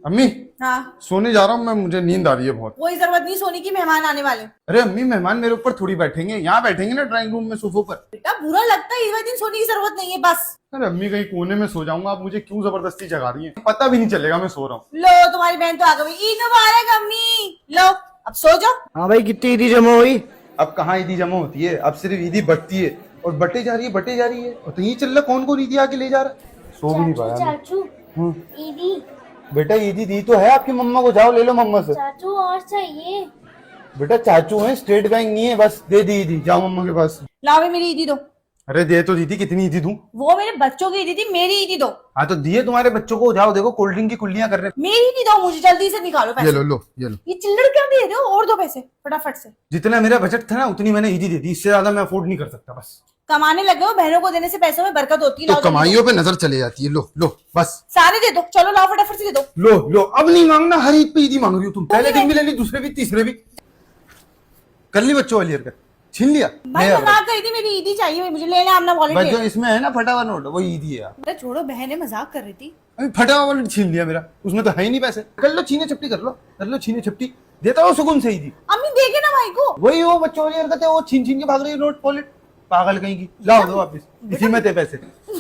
अम्मी हाँ, सोने जा रहा हूँ मैं, मुझे नींद आ रही है बहुत। कोई जरूरत नहीं सोने की, मेहमान आने वाले। अरे अम्मी, मेहमान मेरे ऊपर थोड़ी बैठेंगे, यहाँ बैठेंगे ना ड्राइंग रूम में सोफे पर। बेटा बुरा लगता है, इस दिन सोने की जरूरत नहीं है बस। अरे अम्मी, कहीं कोने में सो जाऊंगा, आप मुझे क्यों जबरदस्ती जगा रही हैं? पता भी नहीं चलेगा मैं सो रहा हूँ। लो तुम्हारी बहन तो आ गई, ईद मुबारक अम्मी। लो अब सो जाओ। हाँ भाई, कितनी ईदी जमा हुई? अब कहाँ ईदी जमा होती है, अब सिर्फ ईदी बढ़ती है और बटे जा रही है, बटे जा रही है। और तो ये चल रहा, कौन कौन ईदी आके ले जा रहा है। सो भी नहीं पाया मैं। चाचू ईदी। बेटा ईदी दी तो है आपकी मम्मा को, जाओ ले लो मम्मा से। चाचू और चाहिए। बेटा चाचू है, स्टेट बैंक नहीं है, बस दे दी ईदी, जाओ मम्मा के पास। लाओ भी मेरी ईदी दो। अरे दे तो दीदी, कितनी ईदी दूं? वो मेरे बच्चों की ईदी थी, मेरी ईदी दो। हाँ तो दिए तुम्हारे बच्चों को, जाओ देखो कोल्ड ड्रिंक की कुल्लियां कर रहे मेरी ईदी दो, मुझे जल्दी से निकालो हैं। पैसे। ये लो लो ये लो। ये चिल्लड़ क्या दे रहे हो, और दो पैसे फटाफट से। जितना मेरा बजट था ना उतनी मैंने ईदी दे दी, इससे ज्यादा मैं अफोर्ड नहीं कर सकता। बस कमाने लगे हो, बहनों को देने से पैसों में बरकत होती है। तो लाओ जल्दी कमाइयों पे नजर चले जाती है। लो लो बस। सारे दे दो, चलो लाओ फटाफट से दे दो। लो लो, अब नहीं मांगना, हर ईद पे ईदी मांग रही हो तुम। पहले दिन भी ले ली, दूसरे भी, तीसरे भी कर ली बच्चों वाली हरकत, छीन लिया। भाई ले अब। मजाक कर रही थी, मेरी ईदी चाहिए, मुझे लेना है अपना बस वॉलेट। जो इसमें है ना फटा हुआ नोट, वो ईदी है। बेटा छोड़ो, बहनें मजाक कर रही थी। अभी फटा हुआ नोट छीन लिया मेरा, उसमें तो है ही नहीं पैसे। कर लो छीने छपटी, कर लो छीने छपटी, देता हो सुकून से ईदी। अम्मी देखे ना भाई को। वही वो बच्चों वाली हरकत है, वो छीन छीन के भाग रही है नोट पॉलिट, पागल कहीं की। लाओ दो वापिस, इसी में थे पैसे।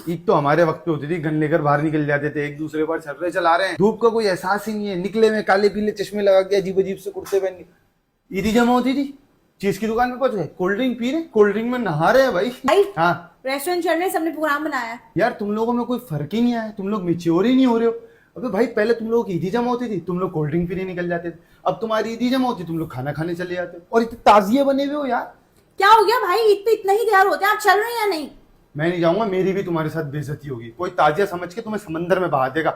ईद तो हमारे वक्त पे होती थी, गन लेकर बाहर निकल जाते थे, एक दूसरे पर छर्रे चला रहे हैं, धूप का कोई एहसास ही नहीं है, निकले में काले पीले चश्मे लगा के अजीब अजीब से कुर्ते पहन के ईदी जमा होती थी। चीज की दुकान में पहुंच गए, कोल्ड ड्रिंक पी रहे, कोल्ड ड्रिंक में नहा रहे हैं भाई। भाई हाँ रेस्टोरेंट चलने सबने प्रोग्राम बनाया है। यार, तुम लोगों में कोई फर्क ही नहीं आया, तुम लोग मेच्योर ही नहीं हो रहे हो। अबे भाई, पहले तुम लोग की ईदी जमा होती थी, तुम लोग कोल्ड ड्रिंक पीने निकल जाते थे। अब तुम्हारी ईदी जमा होती, तुम लोग खाना खाने चले जाते हो, और इतने ताजिए बने हुए हो यार। क्या हो गया भाई, ईद पे इतना ही तैयार होते हैं, आप चल रहे हैं या नहीं? मैं नहीं जाऊंगा, मेरी भी तुम्हारे साथ बेइज्जती होगी। कोई ताजिया समझ के तुम्हें समंदर में बहा देगा।